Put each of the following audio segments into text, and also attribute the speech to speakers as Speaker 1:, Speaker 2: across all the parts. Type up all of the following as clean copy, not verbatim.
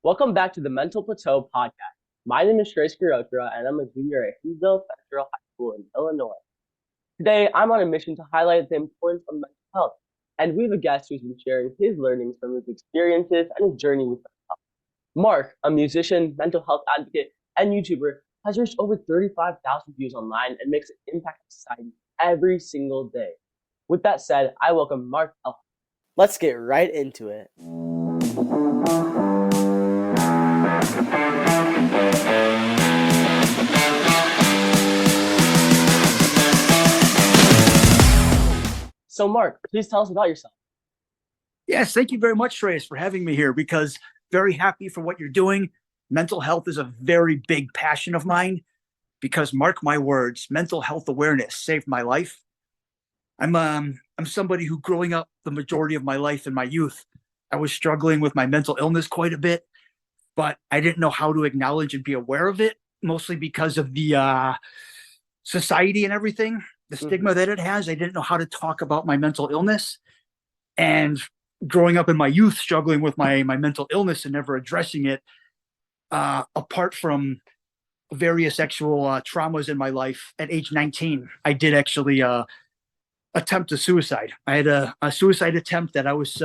Speaker 1: Welcome back to the Mental Plateau podcast. My name is Shreyas Girotra, and I'm a junior at Hughesville Federal High School in Illinois. Today, I'm on a mission to highlight the importance of mental health, and we have a guest who's been sharing his learnings from his experiences and his journey with mental health. Mark, a musician, mental health advocate, and YouTuber, has reached over 35,000 views online and makes an impact on society every single day. With that said, I welcome Mark Ehlert. Let's get right into it. So, Mark, please tell us about yourself.
Speaker 2: Yes, thank you very much, Shreyas, for having me here because very happy for what you're doing. Mental health is a very big passion of mine because mark my words, mental health awareness saved my life. I'm somebody who growing up the majority of my life in my youth, I was struggling with my mental illness quite a bit, but I didn't know how to acknowledge and be aware of it, mostly because of the society and everything, the stigma that it has. I didn't know how to talk about my mental illness. And growing up in my youth, struggling with my mental illness and never addressing it, apart from various sexual traumas in my life, at age 19, I did actually attempt a suicide. I had a suicide attempt that I was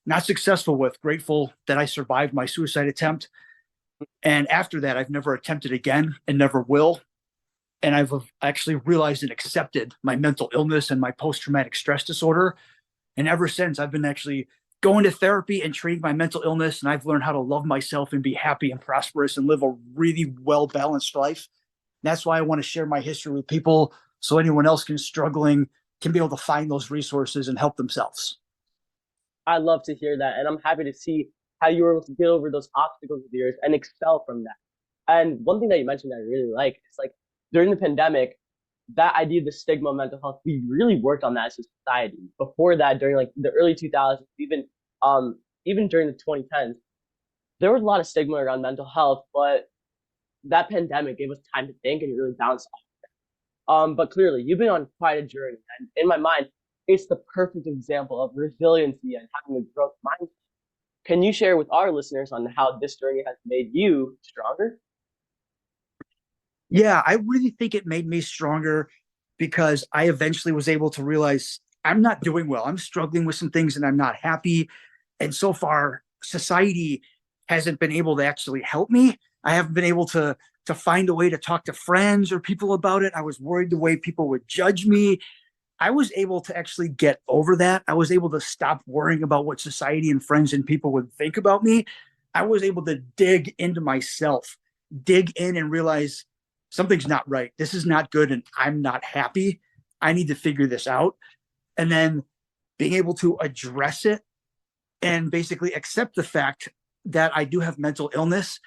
Speaker 2: not successful with. Grateful that I survived my suicide attempt. And after that, I've never attempted again and never will. And I've actually realized and accepted my mental illness and my post-traumatic stress disorder. And ever since, I've been actually going to therapy and treating my mental illness. And I've learned how to love myself and be happy and prosperous and live a really well-balanced life. And that's why I want to share my history with people so anyone else struggling can be able to find those resources and help themselves.
Speaker 1: I love to hear that. And I'm happy to see how you were able to get over those obstacles of yours and excel from that. And one thing that you mentioned that I really like is like during the pandemic, that idea of the stigma of mental health, we really worked on that as a society. Before that, during like the early 2000s, even during the 2010s, there was a lot of stigma around mental health, but that pandemic gave us time to think and really bounce off. But clearly, you've been on quite a journey, and in my mind, it's the perfect example of resiliency and having a growth mindset. Can you share with our listeners on how this journey has made you stronger?
Speaker 2: Yeah, I really think it made me stronger because I eventually was able to realize I'm not doing well. I'm struggling with some things and I'm not happy. And so far, society hasn't been able to actually help me. I haven't been able to find a way to talk to friends or people about it. I was worried the way people would judge me. I was able to actually get over that. I was able to stop worrying about what society and friends and people would think about me. I was able to dig into myself, dig in and realize something's not right. This is not good and I'm not happy. I need to figure this out. And then being able to address it and basically accept the fact that I do have mental illness,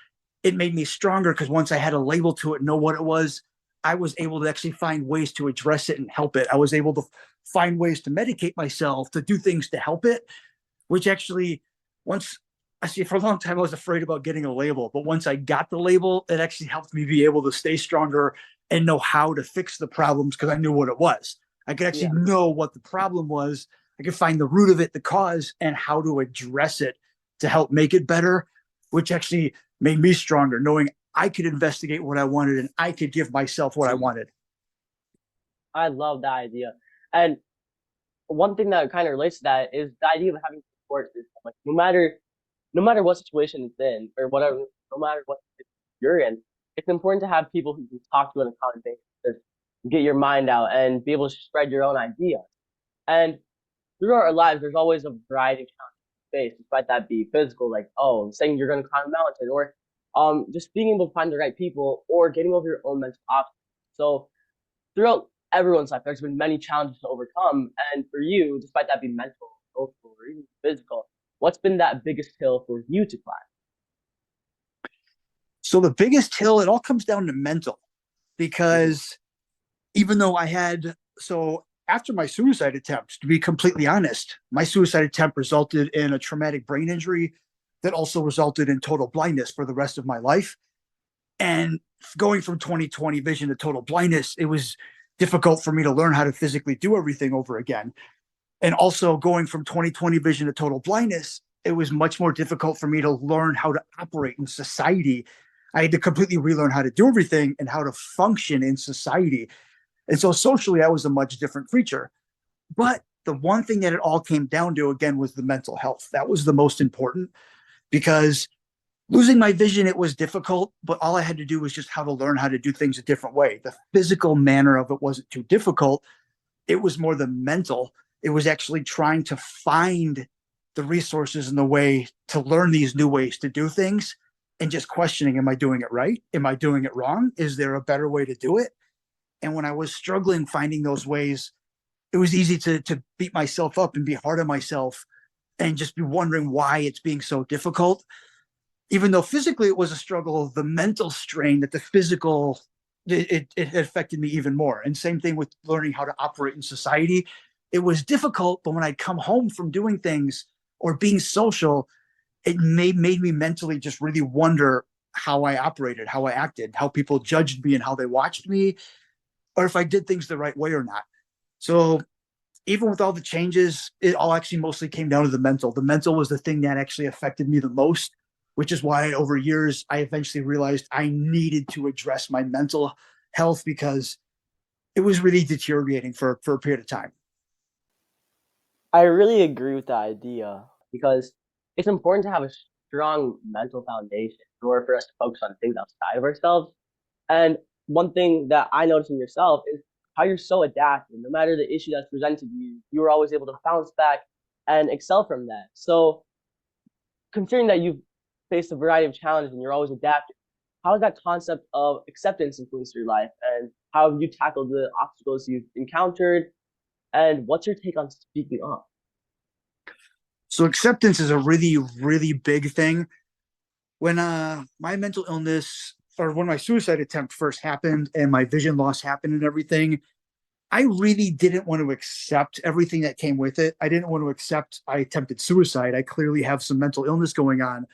Speaker 2: it made me stronger because once I had a label to it, know what it was, I was able to actually find ways to address it and help it. I was able to find ways to medicate myself, to do things to help it, which actually, once I see for a long time, I was afraid about getting a label. But once I got the label, it actually helped me be able to stay stronger and know how to fix the problems because I knew what it was. I could actually know what the problem was. I could find the root of it, the cause, and how to address it to help make it better, which actually made me stronger, knowing I could investigate what I wanted and I could give myself what I wanted.
Speaker 1: I love that idea. And one thing that kind of relates to that is the idea of having support system. Like no matter what situation it's in or whatever, no matter what you're in, it's important to have people who you can talk to on a common basis, get your mind out and be able to spread your own ideas. And throughout our lives, there's always a variety of challenges we face, despite that be physical, like, oh, saying you're going to climb a mountain, or just being able to find the right people, or getting over your own mental obstacles. So throughout everyone's life, there's been many challenges to overcome. And for you, despite that being mental, social, or even physical, what's been that biggest hill for you to climb?
Speaker 2: So the biggest hill, it all comes down to mental because even though after my suicide attempt, to be completely honest, my suicide attempt resulted in a traumatic brain injury that also resulted in total blindness for the rest of my life. And going from 20/20 vision to total blindness, it was difficult for me to learn how to physically do everything over again. And also going from 20/20 vision to total blindness, it was much more difficult for me to learn how to operate in society. I had to completely relearn how to do everything and how to function in society. And so socially, I was a much different creature. But the one thing that it all came down to, again, was the mental health. That was the most important, because losing my vision, it was difficult, but all I had to do was just how to learn how to do things a different way. The physical manner of it wasn't too difficult. It was more the mental. It was actually trying to find the resources and the way to learn these new ways to do things, and just questioning, am I doing it right? Am I doing it wrong? Is there a better way to do it? And when I was struggling finding those ways, it was easy to beat myself up and be hard on myself and just be wondering why it's being so difficult. Even though physically it was a struggle, the mental strain that the physical, it affected me even more. And same thing with learning how to operate in society. It was difficult, but when I'd come home from doing things or being social, it made me mentally just really wonder how I operated, how I acted, how people judged me and how they watched me, or if I did things the right way or not. So even with all the changes, it all actually mostly came down to the mental. The mental was the thing that actually affected me the most, which is why over years I eventually realized I needed to address my mental health, because it was really deteriorating for a period of time.
Speaker 1: I really agree with the idea because it's important to have a strong mental foundation in order for us to focus on things outside of ourselves. And one thing that I noticed in yourself is how you're so adaptive. No matter the issue that's presented to you, you were always able to bounce back and excel from that. So, considering that you've faced a variety of challenges and you're always adaptive, how has that concept of acceptance influenced your life? And how have you tackled the obstacles you've encountered? And what's your take on speaking up?
Speaker 2: So acceptance is a really, really big thing. When my mental illness, or when my suicide attempt first happened and my vision loss happened and everything, I really didn't want to accept everything that came with it. I didn't want to accept I attempted suicide. I clearly have some mental illness going on.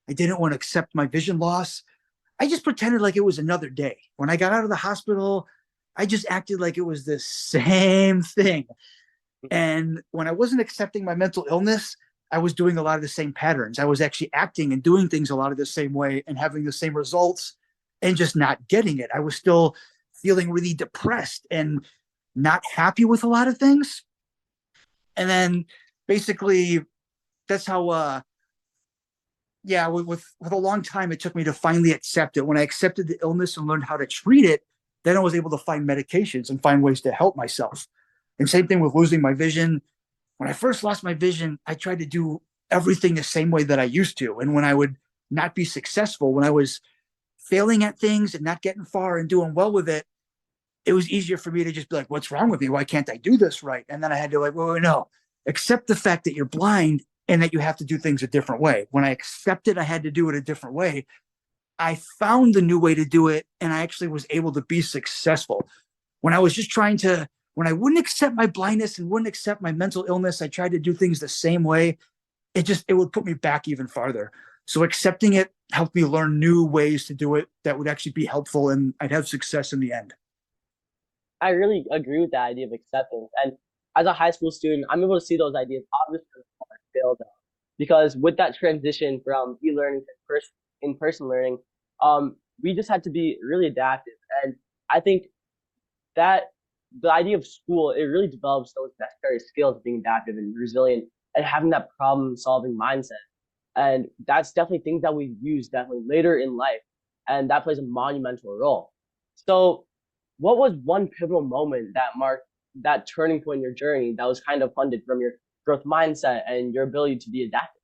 Speaker 2: I didn't want to accept my vision loss. I just pretended like it was another day. When I got out of the hospital, I just acted like it was the same thing. And when I wasn't accepting my mental illness, I was doing a lot of the same patterns. I was actually acting and doing things a lot of the same way and having the same results and just not getting it. I was still feeling really depressed and not happy with a lot of things. And then basically that's how with a long time it took me to finally accept it. When I accepted the illness and learned how to treat it, then I was able to find medications and find ways to help myself. And same thing with losing my vision. When I first lost my vision, I tried to do everything the same way that I used to. And when I would not be successful, when I was failing at things and not getting far and doing well with it, it was easier for me to just be like, what's wrong with me? Why can't I do this right? And then I had to like, well, no, accept the fact that you're blind and that you have to do things a different way. When I accepted I had to do it a different way, I found the new way to do it. And I actually was able to be successful. When I was just trying to, when I wouldn't accept my blindness and wouldn't accept my mental illness, I tried to do things the same way. It would put me back even farther. So accepting it helped me learn new ways to do it that would actually be helpful, and I'd have success in the end.
Speaker 1: I really agree with that idea of acceptance. And as a high school student, I'm able to see those ideas obviously failed out. Because with that transition from e-learning to in-person learning, we just had to be really adaptive. And I think that the idea of school, it really develops those necessary skills of being adaptive and resilient and having that problem solving mindset. And that's definitely things that we use definitely later in life. And that plays a monumental role. So what was one pivotal moment that marked that turning point in your journey that was kind of funded from your growth mindset and your ability to be adaptive?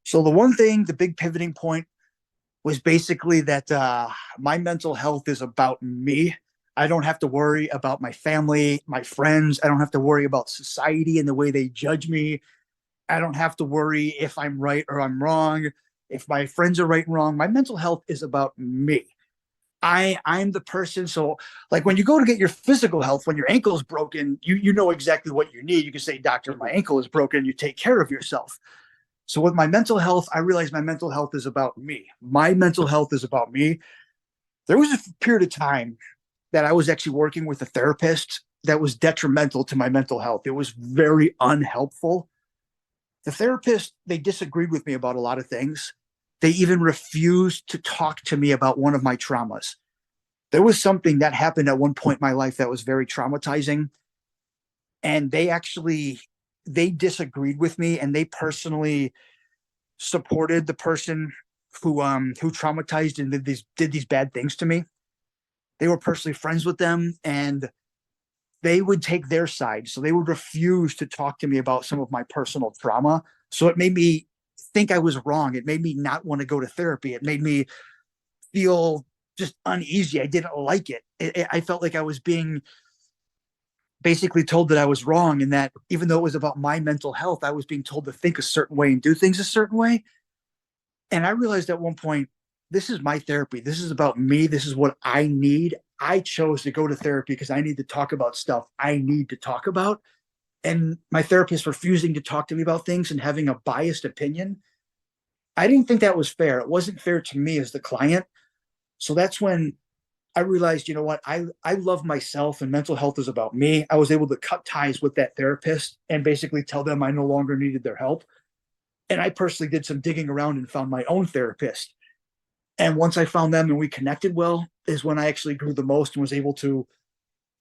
Speaker 2: So the one thing, the big pivoting point was basically that my mental health is about me. I don't have to worry about my family, my friends. I don't have to worry about society and the way they judge me. I don't have to worry if I'm right or I'm wrong, if my friends are right and wrong. My mental health is about me. I'm the person. So like when you go to get your physical health, when your ankle is broken, you know exactly what you need. You can say, doctor, my ankle is broken. You take care of yourself. So with my mental health, I realized my mental health is about me. My mental health is about me. There was a period of time that I was actually working with a therapist that was detrimental to my mental health. It was very unhelpful. The therapist, they disagreed with me about a lot of things. They even refused to talk to me about one of my traumas. There was something that happened at one point in my life that was very traumatizing, and they disagreed with me, and they personally supported the person who traumatized and did these bad things to me. They were personally friends with them, and they would take their side. So they would refuse to talk to me about some of my personal trauma. So it made me think I was wrong. It made me not want to go to therapy. It made me feel just uneasy. I didn't like it. I felt like I was being basically told that I was wrong, and that even though it was about my mental health, I was being told to think a certain way and do things a certain way. And I realized at one point, this is my therapy. This is about me. This is what I need. I chose to go to therapy because I need to talk about stuff I need to talk about. And my therapist refusing to talk to me about things and having a biased opinion, I didn't think that was fair. It wasn't fair to me as the client. So that's when I realized, you know what, I love myself and mental health is about me. I was able to cut ties with that therapist and basically tell them I no longer needed their help. And I personally did some digging around and found my own therapist. And once I found them and we connected well, is when I actually grew the most and was able to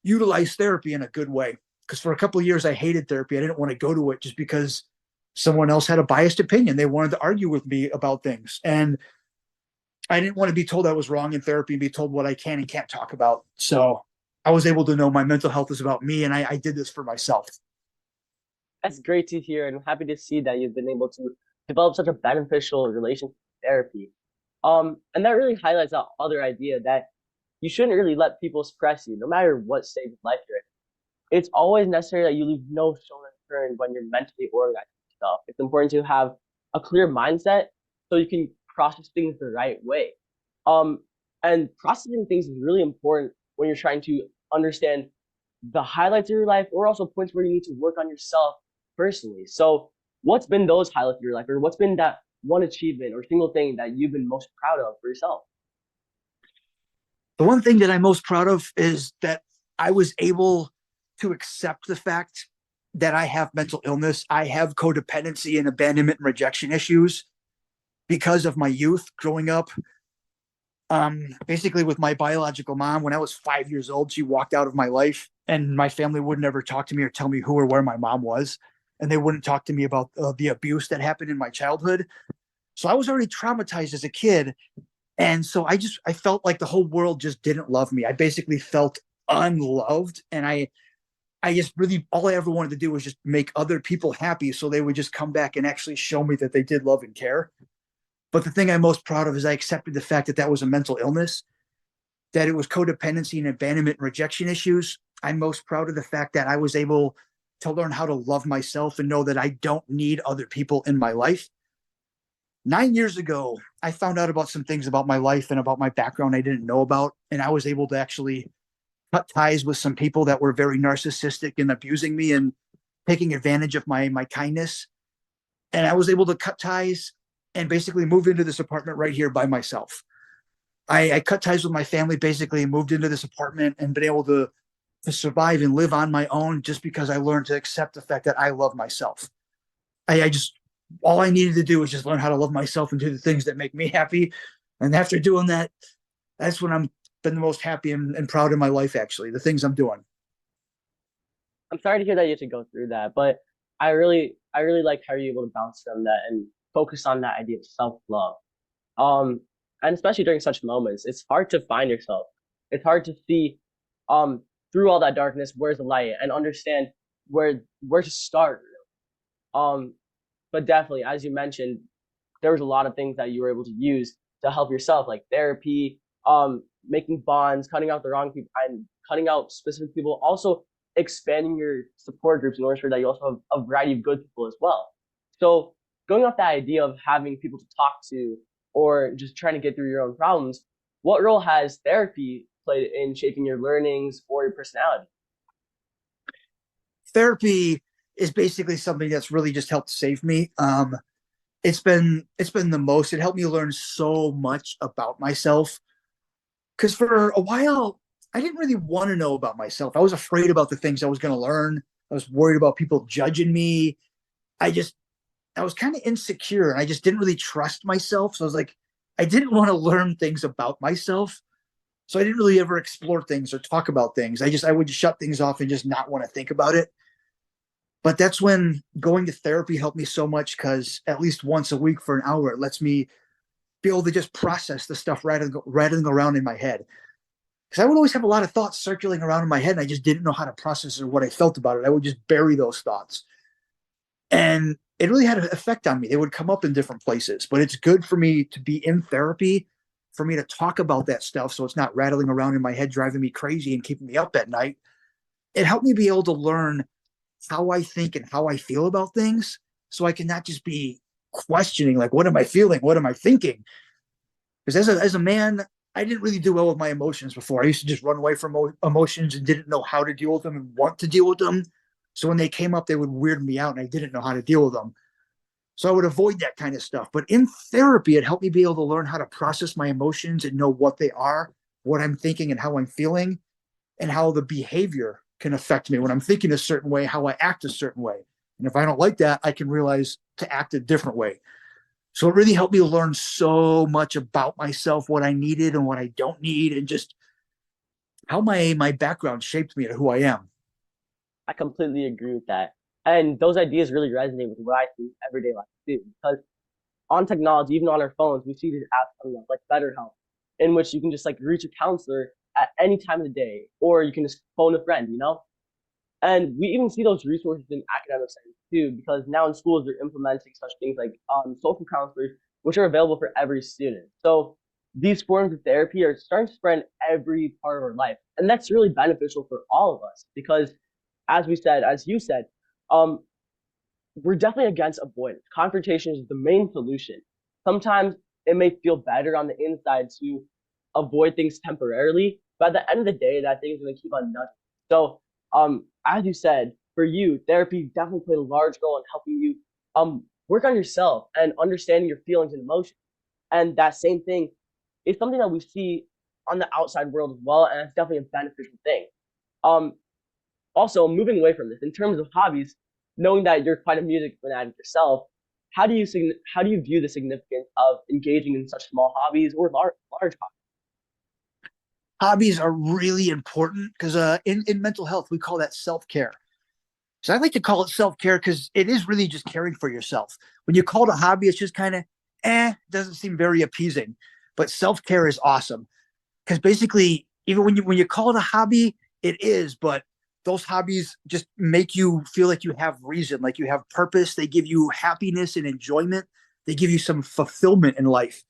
Speaker 2: utilize therapy in a good way. Because for a couple of years, I hated therapy. I didn't want to go to it just because someone else had a biased opinion. They wanted to argue with me about things. And I didn't want to be told I was wrong in therapy and be told what I can and can't talk about. So I was able to know my mental health is about me, and I did this for myself.
Speaker 1: That's great to hear, and I'm happy to see that you've been able to develop such a beneficial relationship with therapy. And that really highlights that other idea that you shouldn't really let people suppress you, no matter what stage of life you're in. It's always necessary that you leave no stone unturned when you're mentally organizing yourself. It's important to have a clear mindset so you can process things the right way. Um, and processing things is really important when you're trying to understand the highlights of your life or also points where you need to work on yourself personally. So, what's been those highlights of your life, or what's been that one achievement or single thing that you've been most proud of for yourself?
Speaker 2: The one thing that I'm most proud of is that I was able to accept the fact that I have mental illness. I have codependency and abandonment and rejection issues because of my youth growing up. Basically, with my biological mom, when I was 5 years old, she walked out of my life, and my family would never talk to me or tell me who or where my mom was. And they wouldn't talk to me about the abuse that happened in my childhood. So I was already traumatized as a kid. And so I felt like the whole world just didn't love me. I basically felt unloved. And I just really, all I ever wanted to do was just make other people happy. So they would just come back and actually show me that they did love and care. But the thing I'm most proud of is I accepted the fact that that was a mental illness, that it was codependency and abandonment and rejection issues. I'm most proud of the fact that I was able to learn how to love myself and know that I don't need other people in my life. 9 years ago, I found out about some things about my life and about my background I didn't know about. And I was able to actually cut ties with some people that were very narcissistic and abusing me and taking advantage of my kindness. And I was able to cut ties and basically move into this apartment right here by myself. I cut ties with my family basically and moved into this apartment and been able to survive and live on my own just because I learned to accept the fact that I love myself. I just all I needed to do was just learn how to love myself and do the things that make me happy. And after doing that, that's when I'm been the most happy and proud of my life. Actually, the things I'm doing.
Speaker 1: I'm sorry to hear that you have to go through that, but I really like how you're able to bounce from that and focus on that idea of self-love. Um, and especially during such moments, it's hard to find yourself. It's hard to see, through all that darkness, where's the light and understand where to start. Um, but definitely, as you mentioned, there was a lot of things that you were able to use to help yourself, like therapy, making bonds, cutting out the wrong people, and cutting out specific people. Also, expanding your support groups in order to ensure that you also have a variety of good people as well. So, going off that idea of having people to talk to or just trying to get through your own problems, what role has therapy played in shaping your learnings or your personality?
Speaker 2: Therapy is basically something that's really just helped save me. It's been the most. It helped me learn so much about myself because for a while I didn't really want to know about myself. I was afraid about the things I was going to learn. I was worried about people judging me. I just I was kind of insecure and I just didn't really trust myself. So I was like, I didn't want to learn things about myself. So I didn't really ever explore things or talk about things. I would shut things off and just not want to think about it. But that's when going to therapy helped me so much because at least once a week for an hour, it lets me be able to just process the stuff rattling around in my head. Because I would always have a lot of thoughts circulating around in my head and I just didn't know how to process or what I felt about it. I would just bury those thoughts. And it really had an effect on me. They would come up in different places, but it's good for me to be in therapy, for me to talk about that stuff so it's not rattling around in my head, driving me crazy and keeping me up at night. It helped me be able to learn how I think and how I feel about things so I can not just be questioning, like, what am I feeling? What am I thinking? Because as a man, I didn't really do well with my emotions before. I used to just run away from emotions and didn't know how to deal with them and want to deal with them. So when they came up, they would weird me out and I didn't know how to deal with them. So I would avoid that kind of stuff. But in therapy, it helped me be able to learn how to process my emotions and know what they are, what I'm thinking and how I'm feeling, and how the behavior can affect me when I'm thinking a certain way, how I act a certain way. And if I don't like that, I can realize to act a different way. So it really helped me learn so much about myself, what I needed and what I don't need, and just how my background shaped me to who I am.
Speaker 1: I completely agree with that. And those ideas really resonate with what I see in everyday life too. Because on technology, even on our phones, we see these apps coming up like BetterHelp, in which you can just like reach a counselor at any time of the day, or you can just phone a friend, you know? And we even see those resources in academic settings too, because now in schools they're implementing such things like social counselors, which are available for every student. So these forms of therapy are starting to spread in every part of our life, and that's really beneficial for all of us because, as we said, as you said, um, we're definitely against avoidance. Confrontation is the main solution. Sometimes it may feel better on the inside to avoid things temporarily, but at the end of the day, that thing is going to keep on nudging. So, as you said, for you, therapy definitely played a large role in helping you work on yourself and understanding your feelings and emotions. And that same thing is something that we see on the outside world as well, and it's definitely a beneficial thing. Um, Also, moving away from this, in terms of hobbies, knowing that you're quite a music fanatic yourself, how do you view the significance of engaging in such small hobbies or large hobbies?
Speaker 2: Hobbies are really important because in mental health, we call that self care. So I like to call it self care because it is really just caring for yourself. When you call it a hobby, it's just kind of doesn't seem very appeasing. But self care is awesome because basically, even when you call it a hobby, it is. But those hobbies just make you feel like you have reason, like you have purpose. They give you happiness and enjoyment. They give you some fulfillment in life.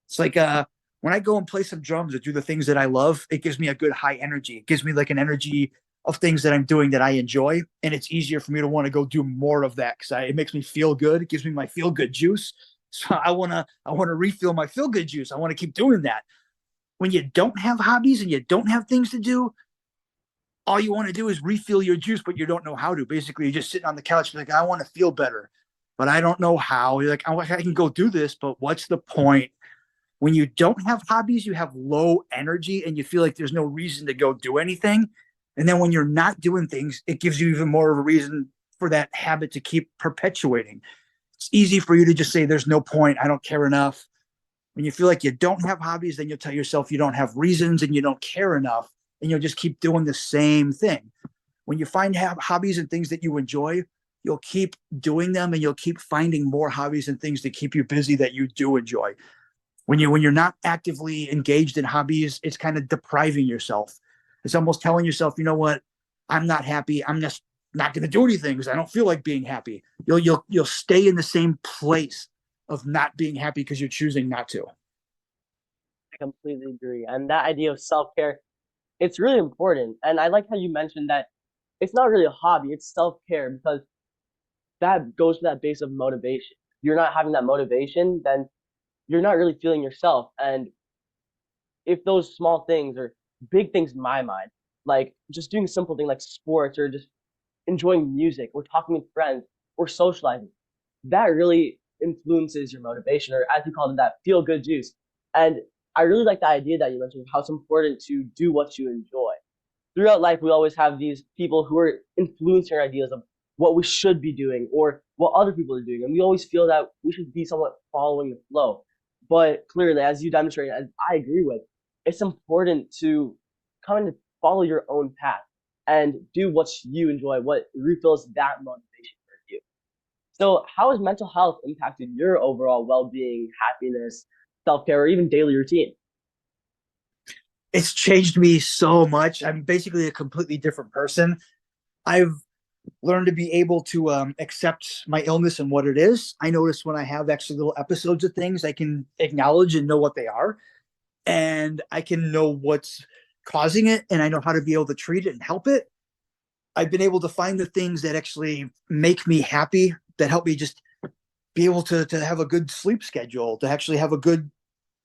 Speaker 2: It's like when I go and play some drums or do the things that I love, it gives me a good high energy. It gives me like an energy of things that I'm doing that I enjoy, and it's easier for me to want to go do more of that because it makes me feel good. It gives me my feel good juice. So I wanna refill my feel good juice. I want to keep doing that. When you don't have hobbies and you don't have things to do, all you want to do is refill your juice, but you don't know how to. Basically, you're just sitting on the couch, like, I want to feel better, but I don't know how. You're like, I can go do this, but what's the point? When you don't have hobbies, you have low energy and you feel like there's no reason to go do anything. And then when you're not doing things, it gives you even more of a reason for that habit to keep perpetuating. It's easy for you to just say, there's no point. I don't care enough. When you feel like you don't have hobbies, then you'll tell yourself you don't have reasons and you don't care enough. And you'll just keep doing the same thing. When you find hobbies and things that you enjoy, you'll keep doing them and you'll keep finding more hobbies and things to keep you busy that you do enjoy. When you're not actively engaged in hobbies, it's kind of depriving yourself. It's almost telling yourself, you know what, I'm not happy. I'm just not going to do anything because I don't feel like being happy. You'll stay in the same place of not being happy because you're choosing not to.
Speaker 1: I completely agree. And that idea of self care, it's really important. And I like how you mentioned that it's not really a hobby, it's self care because that goes to that base of motivation. If you're not having that motivation, then you're not really feeling yourself. And if those small things or big things in my mind, like just doing a simple thing like sports or just enjoying music or talking with friends or socializing, that really influences your motivation, or as you called it, that feel good juice. And I really like the idea that you mentioned of how it's important to do what you enjoy. Throughout life, we always have these people who are influencing our ideas of what we should be doing or what other people are doing. And we always feel that we should be somewhat following the flow. But clearly, as you demonstrated, as I agree with, it's important to kind of follow your own path and do what you enjoy, what refills that motivation for you. So, how has mental health impacted your overall well being, happiness, self care, or even daily routine?
Speaker 2: It's changed me so much. I'm basically a completely different person. I've learned to be able to accept my illness and what it is. I notice when I have actually little episodes of things, I can acknowledge and know what they are, and I can know what's causing it, and I know how to be able to treat it and help it. I've been able to find the things that actually make me happy, that help me just be able to have a good sleep schedule, to actually have a good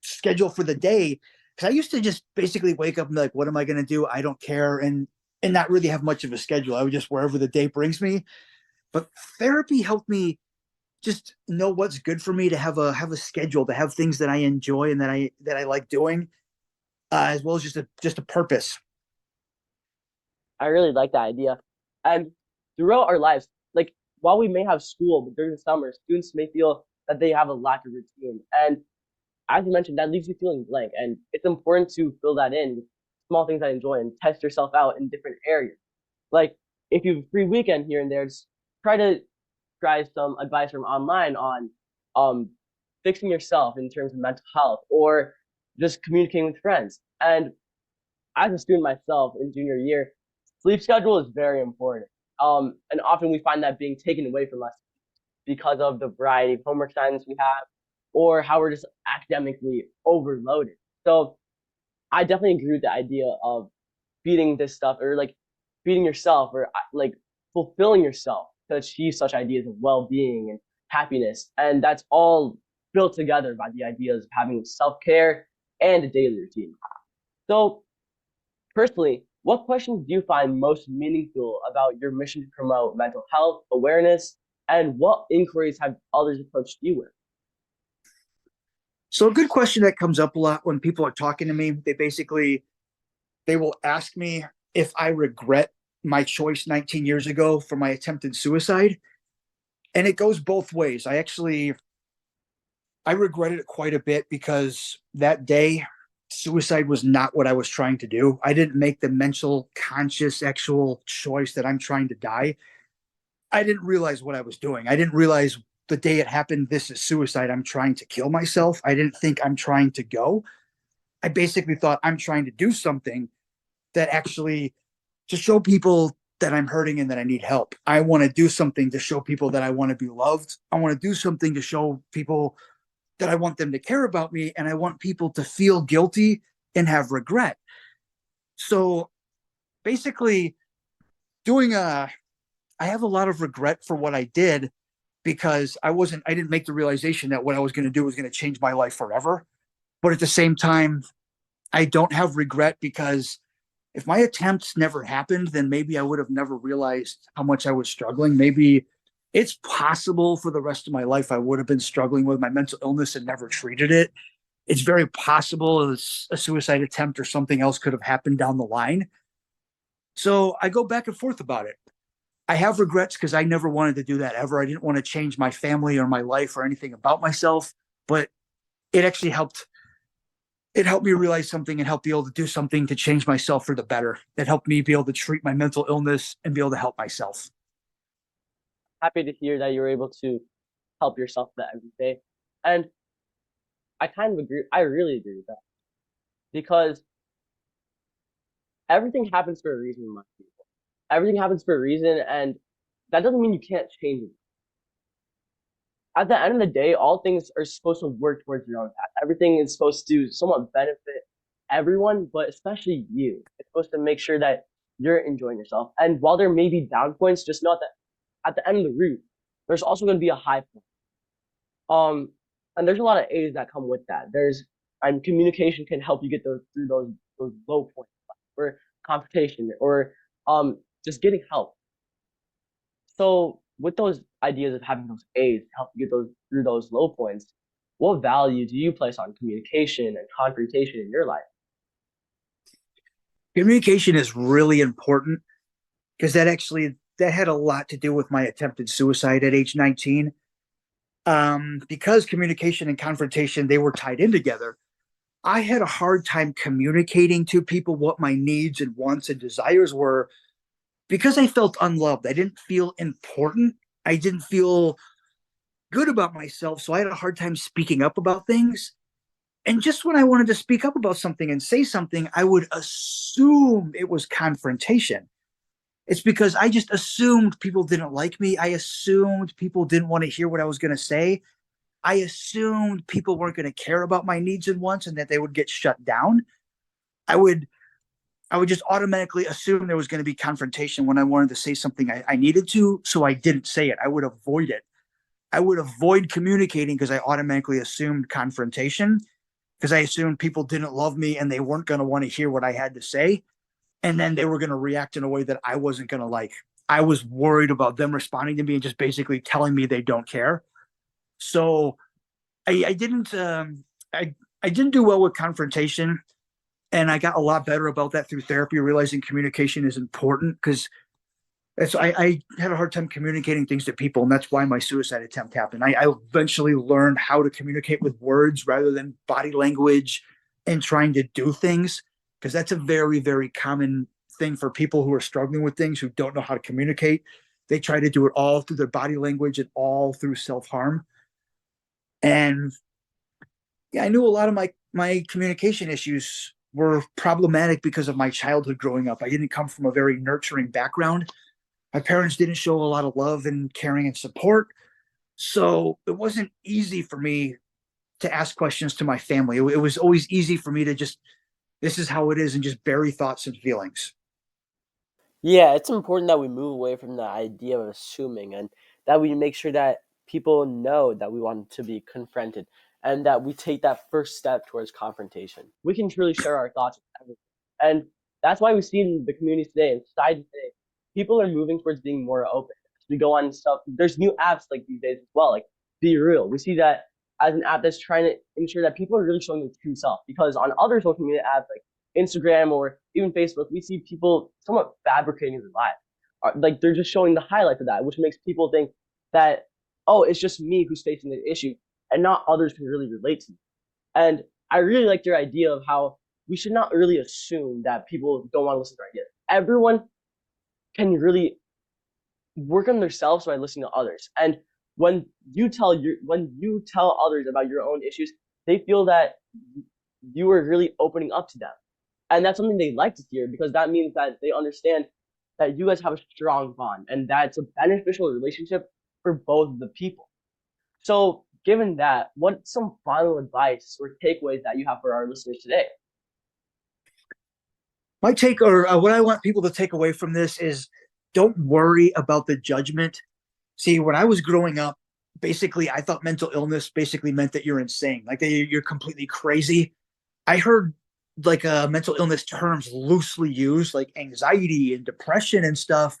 Speaker 2: schedule for the day. Because I used to just basically wake up and be like, what am I going to do? I don't care. And not really have much of a schedule. I would just wherever the day brings me. But therapy helped me just know what's good for me, to have a schedule, to have things that I enjoy and that I like doing, as well as just a purpose.
Speaker 1: I really like that idea. And throughout our lives, like while we may have school but during the summer, students may feel that they have a lack of routine. And as you mentioned, that leaves you feeling blank. And it's important to fill that in with small things I enjoy and test yourself out in different areas. Like if you have a free weekend here and there, just try some advice from online on um fixing yourself in terms of mental health or just communicating with friends. And as a student myself in junior year, sleep schedule is very important. And often we find that being taken away from us because of the variety of homework assignments we have or how we're just academically overloaded. So I definitely agree with the idea of feeding this stuff or like feeding yourself or like fulfilling yourself to achieve such ideas of well-being and happiness. And that's all built together by the ideas of having self-care and a daily routine. So personally, what questions do you find most meaningful about your mission to promote mental health awareness, and what inquiries have others approached you with?
Speaker 2: So a good question that comes up a lot when people are talking to me, they will ask me if I regret my choice 19 years ago for my attempted suicide. And it goes both ways. I regretted it quite a bit because that day suicide was not what I was trying to do. I didn't make the mental conscious actual choice that I'm trying to die. I didn't realize what I was doing. I didn't realize the day it happened, this is suicide. I'm trying to kill myself. I didn't think I'm trying to go. I basically thought I'm trying to do something that actually to show people that I'm hurting and that I need help. I want to do something to show people that I want to be loved. I want to do something to show people that I want them to care about me, and I want people to feel guilty and have regret. So basically, doing a, I have a lot of regret for what I did because I didn't make the realization that what I was going to do was going to change my life forever. But at the same time, I don't have regret because if my attempts never happened, then maybe I would have never realized how much I was struggling. Maybe it's possible for the rest of my life I would have been struggling with my mental illness and never treated it. It's very possible a suicide attempt or something else could have happened down the line. So I go back and forth about it. I have regrets because I never wanted to do that ever. I didn't want to change my family or my life or anything about myself, but it actually helped. It helped me realize something and help be able to do something to change myself for the better. It helped me be able to treat my mental illness and be able to help myself.
Speaker 1: Happy to hear that you're able to help yourself that every day. And I kind of agree. I really agree with that because everything happens for a reason in my people. Everything happens for a reason, and that doesn't mean you can't change it. At the end of the day, all things are supposed to work towards your own path. Everything is supposed to somewhat benefit everyone, but especially you. It's supposed to make sure that you're enjoying yourself. And while there may be down points, just know that at the end of the route, there's also going to be a high point. Um, and there's a lot of A's that come with that. And communication can help you get through those low points, or confrontation, or just getting help. So with those ideas of having those A's to help you get those through those low points, what value do you place on communication and confrontation in your life?
Speaker 2: Communication is really important because that actually that had a lot to do with my attempted suicide at age 19. Because communication and confrontation, they were tied in together. I had a hard time communicating to people what my needs and wants and desires were because I felt unloved. I didn't feel important. I didn't feel good about myself. So I had a hard time speaking up about things. And just when I wanted to speak up about something and say something, I would assume it was confrontation. It's because I just assumed people didn't like me. I assumed people didn't want to hear what I was going to say. I assumed people weren't going to care about my needs and wants and that they would get shut down. I would I would just automatically assume there was going to be confrontation when I wanted to say something I needed to, so I didn't say it. I would avoid it. I would avoid communicating because I automatically assumed confrontation because I assumed people didn't love me and they weren't going to want to hear what I had to say. And then they were going to react in a way that I wasn't going to like. I was worried about them responding to me and just basically telling me they don't care. So I didn't I didn't do well with confrontation, and I got a lot better about that through therapy, realizing communication is important because I had a hard time communicating things to people, and that's why my suicide attempt happened. I eventually learned how to communicate with words rather than body language and trying to do things, because that's a very, very common thing for people who are struggling with things who don't know how to communicate. They try to do it all through their body language and all through self-harm. And yeah, I knew a lot of my communication issues were problematic because of my childhood growing up. I didn't come from a very nurturing background. My parents didn't show a lot of love and caring and support. So it wasn't easy for me to ask questions to my family. It was always easy for me to just, this is how it is, and just bury thoughts and feelings.
Speaker 1: Yeah, it's important that we move away from the idea of assuming and that we make sure that people know that we want to be confronted and that we take that first step towards confrontation. We can truly share our thoughts with everyone. And that's why we see in the community today and society today, people are moving towards being more open. As we go on stuff, there's new apps like these days as well, like Be Real. We see that as an app that's trying to ensure that people are really showing their true self. Because on other social media apps like Instagram or even Facebook, we see people somewhat fabricating their lives. Like they're just showing the highlights of that, which makes people think that, oh, it's just me who's facing the issue and not others can really relate to me. And I really like your idea of how we should not really assume that people don't want to listen to our ideas. Everyone can really work on themselves by listening to others. And when you tell others about your own issues, they feel that you are really opening up to them. And that's something they like to hear because that means that they understand that you guys have a strong bond and that's a beneficial relationship for both of the people. So, given that, what's some final advice or takeaways that you have for our listeners today?
Speaker 2: My take, or what I want people to take away from this, is don't worry about the judgment. See, when I was growing up, basically, I thought mental illness basically meant that you're insane, like that you're completely crazy. I heard like mental illness terms loosely used, like anxiety and depression and stuff,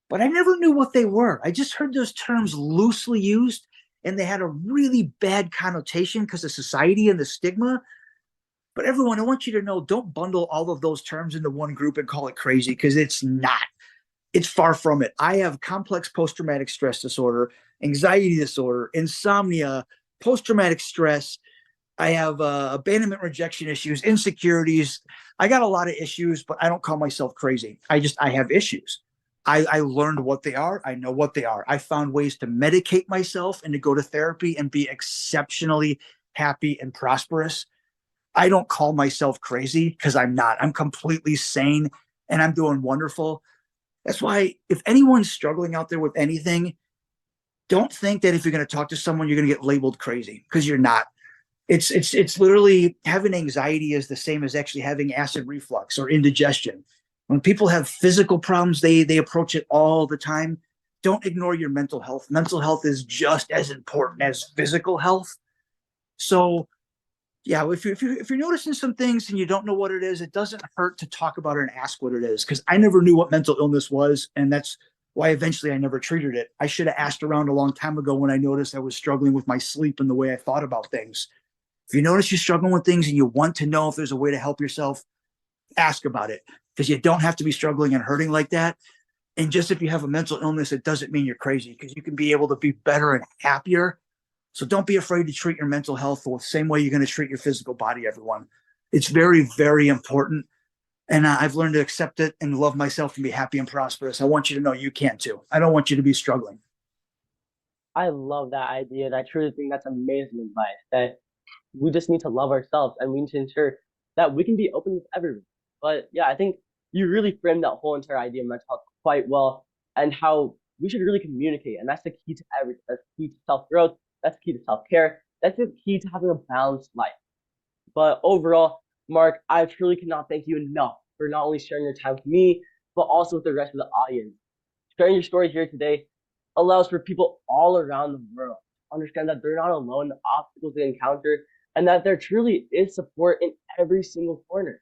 Speaker 2: but I never knew what they were. I just heard those terms loosely used, and they had a really bad connotation because of society and the stigma. But everyone, I want you to know, don't bundle all of those terms into one group and call it crazy, because it's not. It's far from it. I have complex post traumatic stress disorder, anxiety disorder, insomnia, post traumatic stress. I have abandonment, rejection issues, insecurities. I got a lot of issues, but I don't call myself crazy. I have issues. I learned what they are. I know what they are. I found ways to medicate myself and to go to therapy and be exceptionally happy and prosperous. I don't call myself crazy because I'm not. I'm completely sane and I'm doing wonderful. That's why if anyone's struggling out there with anything, don't think that if you're going to talk to someone, you're going to get labeled crazy, because you're not. It's literally, having anxiety is the same as actually having acid reflux or indigestion. When people have physical problems, they approach it all the time. Don't ignore your mental health. Mental health is just as important as physical health. So yeah, if you're noticing some things and you don't know what it is, it doesn't hurt to talk about it and ask what it is. Because I never knew what mental illness was, and that's why eventually I never treated it. I should have asked around a long time ago when I noticed I was struggling with my sleep and the way I thought about things. If you notice you're struggling with things and you want to know if there's a way to help yourself, ask about it, because you don't have to be struggling and hurting like that. And just if you have a mental illness, it doesn't mean you're crazy, because you can be able to be better and happier. So don't be afraid to treat your mental health the same way you're going to treat your physical body, everyone. It's very, very important. And I've learned to accept it and love myself and be happy and prosperous. I want you to know you can too. I don't want you to be struggling.
Speaker 1: I love that idea, and I truly think that's amazing advice. That we just need to love ourselves, and we need to ensure that we can be open with everyone. But yeah, I think you really framed that whole entire idea of mental health quite well, and how we should really communicate, and that's the key to everything. That's the key to self growth. That's the key to self care. That's the key to having a balanced life. But overall, Mark, I truly cannot thank you enough for not only sharing your time with me, but also with the rest of the audience. Sharing your story here today allows for people all around the world to understand that they're not alone in the obstacles they encounter, and that there truly is support in every single corner.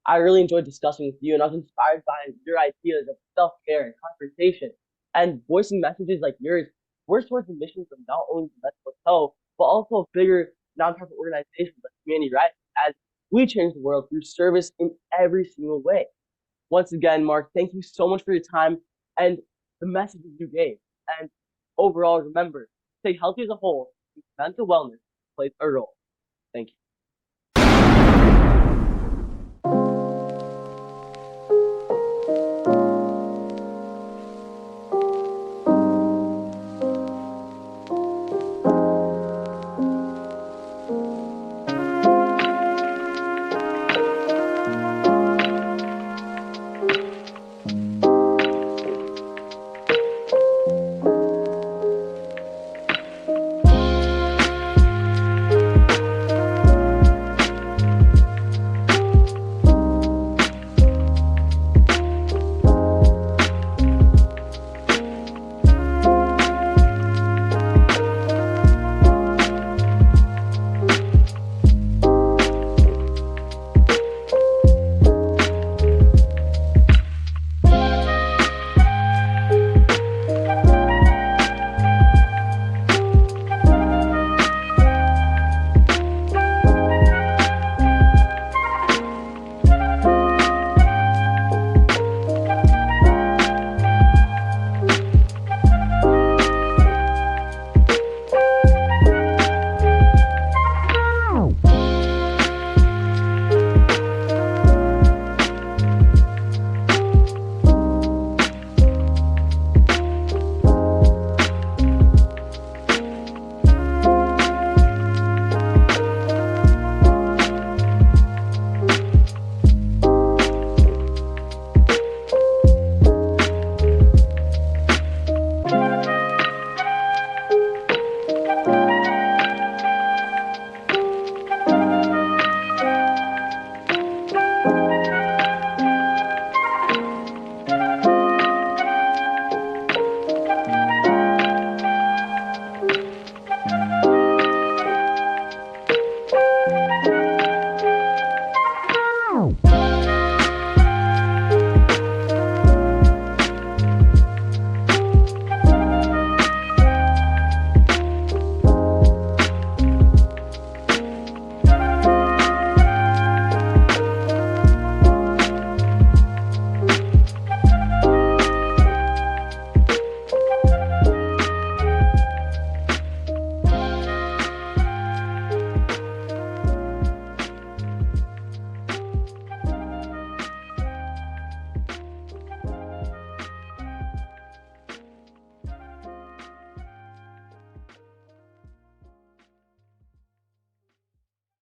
Speaker 1: I really enjoyed discussing with you, and I was inspired by your ideas of self care and confrontation, and voicing messages like yours were towards the missions of not only the Mental Plateau, but also bigger nonprofit organizations like Community Right, as we change the world through service in every single way. Once again, Mark, thank you so much for your time and the messages you gave. And overall, remember, stay healthy as a whole. Mental wellness plays a role.